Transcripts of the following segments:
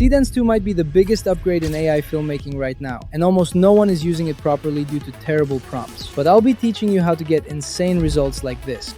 Seedance 2 might be the biggest upgrade in AI filmmaking right now, and almost no one is using it properly due to terrible prompts. But I'll be teaching you how to get insane results like this.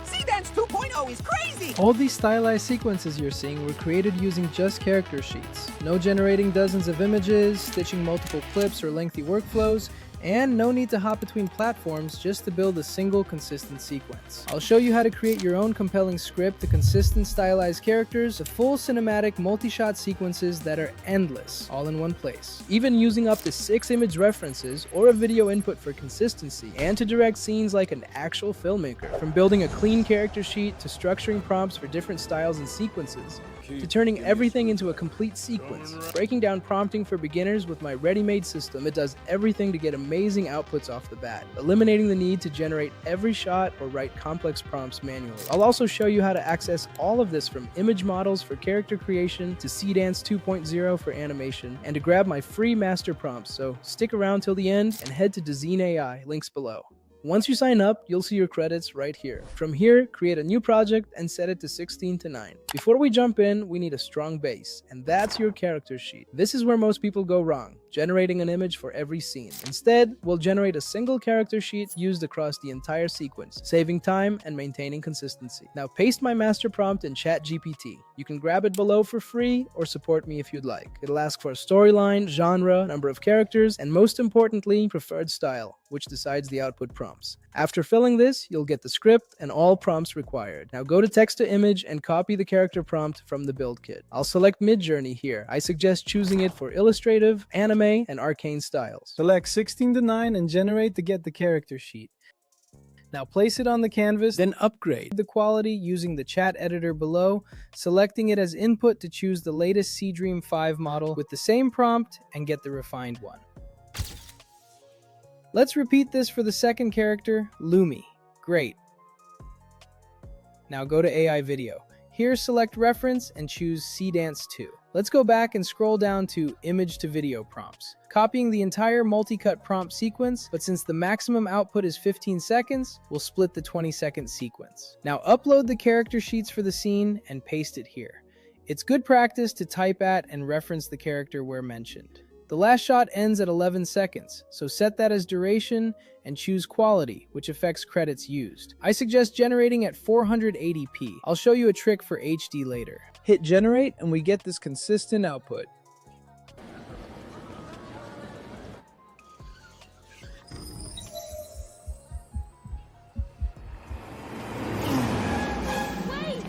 Seedance 2.0 is crazy! All these stylized sequences you're seeing were created using just character sheets. No generating dozens of images, stitching multiple clips or lengthy workflows, and no need to hop between platforms just to build a single consistent sequence. I'll show you how to create your own compelling script, the consistent stylized characters, the full cinematic multi-shot sequences that are endless, all in one place. Even using up to 6 image references or a video input for consistency, and to direct scenes like an actual filmmaker. From building a clean character sheet, to structuring prompts for different styles and sequences, to turning everything into a complete sequence. Breaking down prompting for beginners with my ready-made system, it does everything to get amazing outputs off the bat, eliminating the need to generate every shot or write complex prompts manually. I'll also show you how to access all of this, from image models for character creation to Seedance 2.0 for animation, and to grab my free master prompts, so stick around till the end and head to Dzine AI, links below. Once you sign up, you'll see your credits right here. From here, create a new project and set it to 16:9. Before we jump in, we need a strong base, and that's your character sheet. This is where most people go wrong, generating an image for every scene. Instead, we'll generate a single character sheet used across the entire sequence, saving time and maintaining consistency. Now paste my master prompt in ChatGPT. You can grab it below for free or support me if you'd like. It'll ask for a storyline, genre, number of characters, and most importantly, preferred style, which decides the output prompts. After filling this, you'll get the script and all prompts required. Now go to text to image and copy the character prompt from the build kit. I'll select Midjourney here. I suggest choosing it for illustrative, anime, and arcane styles. Select 16:9 and generate to get the character sheet. Now place it on the canvas, then upgrade the quality using the chat editor below, selecting it as input to choose the latest Dream 5 model with the same prompt and get the refined one. Let's repeat this for the second character, Lumi. Great. Now go to AI video. Here select reference and choose Seedance 2. Let's go back and scroll down to image to video prompts, copying the entire multi-cut prompt sequence, but since the maximum output is 15 seconds, we'll split the 20-second sequence. Now upload the character sheets for the scene and paste it here. It's good practice to type at and reference the character where mentioned. The last shot ends at 11 seconds, so set that as duration and choose quality, which affects credits used. I suggest generating at 480p. I'll show you a trick for HD later. Hit generate and we get this consistent output. Wait!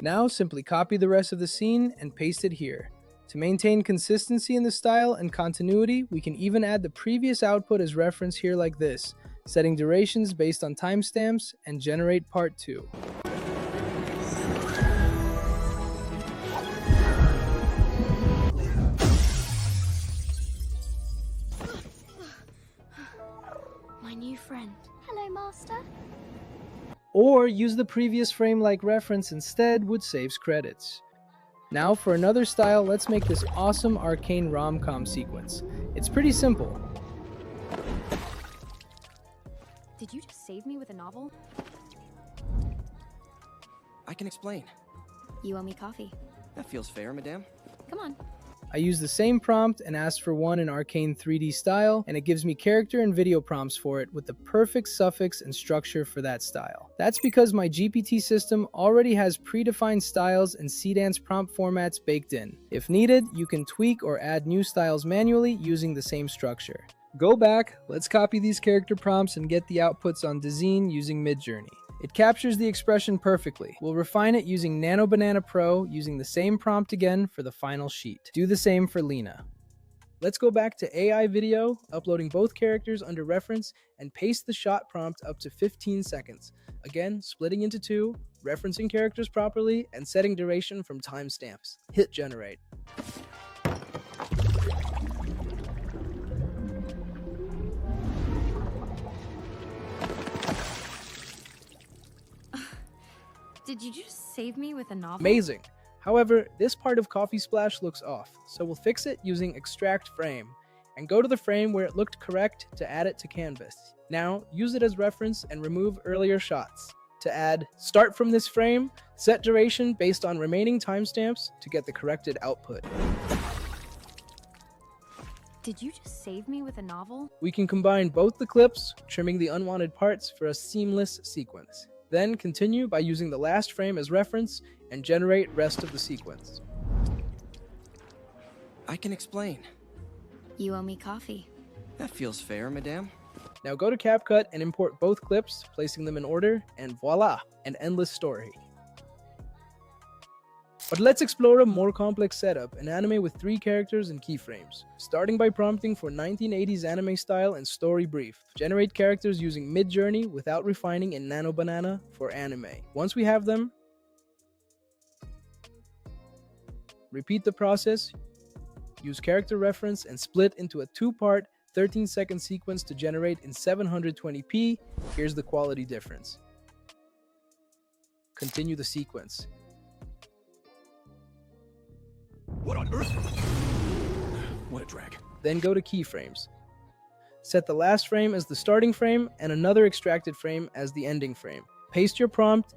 Now simply copy the rest of the scene and paste it here. To maintain consistency in the style and continuity, we can even add the previous output as reference here like this, setting durations based on timestamps and generate part 2. My new friend. Hello, Master. Or use the previous frame like reference instead, which saves credits. Now for another style, let's make this awesome arcane rom-com sequence. It's pretty simple. Did you just save me with a novel? I can explain. You owe me coffee. That feels fair, madame. Come on. I use the same prompt and ask for one in arcane 3D style, and it gives me character and video prompts for it with the perfect suffix and structure for that style. That's because my GPT system already has predefined styles and Seedance prompt formats baked in. If needed, you can tweak or add new styles manually using the same structure. Go back, let's copy these character prompts and get the outputs on Dzine using Midjourney. It captures the expression perfectly. We'll refine it using Nano Banana Pro, using the same prompt again for the final sheet. Do the same for Lena. Let's go back to AI video, uploading both characters under reference, and paste the shot prompt up to 15 seconds. Again, splitting into 2, referencing characters properly, and setting duration from timestamps. Hit generate. Did you just save me with a novel? Amazing! However, this part of Coffee Splash looks off, so we'll fix it using Extract Frame, and go to the frame where it looked correct to add it to canvas. Now, use it as reference and remove earlier shots. to add start from this frame, set duration based on remaining timestamps to get the corrected output. Did you just save me with a novel? We can combine both the clips, trimming the unwanted parts for a seamless sequence. Then continue by using the last frame as reference and generate rest of the sequence. I can explain. You owe me coffee. That feels fair, madame. Now go to Capcut and import both clips, placing them in order, and voila, an endless story. But let's explore a more complex setup, an anime with 3 characters and keyframes. Starting by prompting for 1980s anime style and story brief. Generate characters using Mid-Journey without refining in Nano Banana for anime. Once we have them, repeat the process, use character reference and split into a 2-part 13-second sequence to generate in 720p. Here's the quality difference. Continue the sequence. What on earth? What a drag. Then go to keyframes. Set the last frame as the starting frame and another extracted frame as the ending frame. Paste your prompt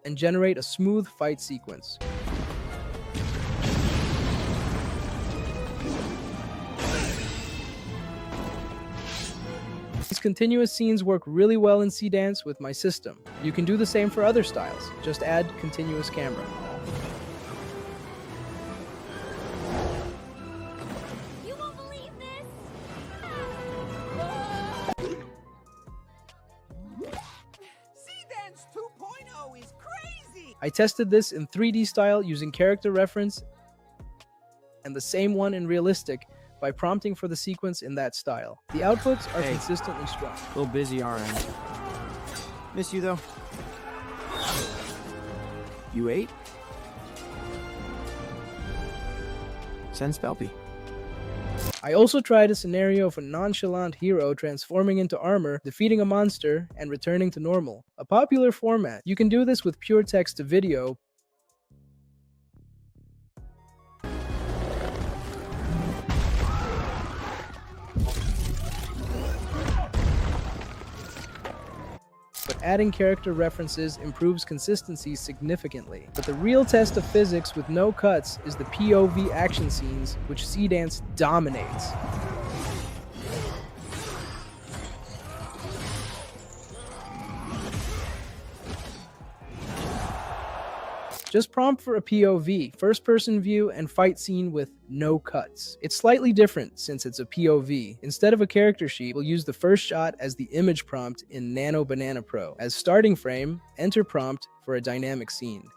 and generate a smooth fight sequence. These continuous scenes work really well in Seedance with my system. You can do the same for other styles, just add continuous camera. You won't believe this! Seedance 2.0 is crazy! I tested this in 3D style using character reference and the same one in realistic by prompting for the sequence in that style. The outputs are consistently strong. A little busy our end. Miss you though. You ate? Send Spelpy. I also tried a scenario of a nonchalant hero transforming into armor, defeating a monster, and returning to normal. A popular format. You can do this with pure text to video, but adding character references improves consistency significantly. But the real test of physics with no cuts is the POV action scenes, which Seedance dominates. Just prompt for a POV, first-person view, and fight scene with no cuts. It's slightly different since it's a POV. Instead of a character sheet, we'll use the first shot as the image prompt in Nano Banana Pro. As starting frame, enter prompt for a dynamic scene.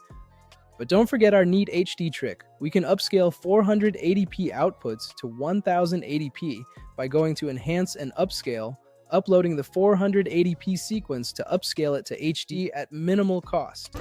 But don't forget our neat HD trick. We can upscale 480p outputs to 1080p by going to Enhance and Upscale, uploading the 480p sequence to upscale it to HD at minimal cost.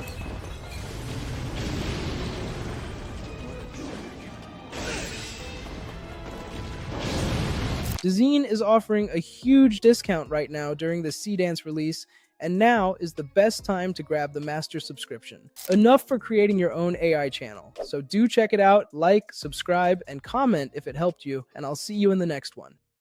Dzine is offering a huge discount right now during the Seedance release, and now is the best time to grab the master subscription. Enough for creating your own AI channel, so do check it out, like, subscribe, and comment if it helped you, and I'll see you in the next one.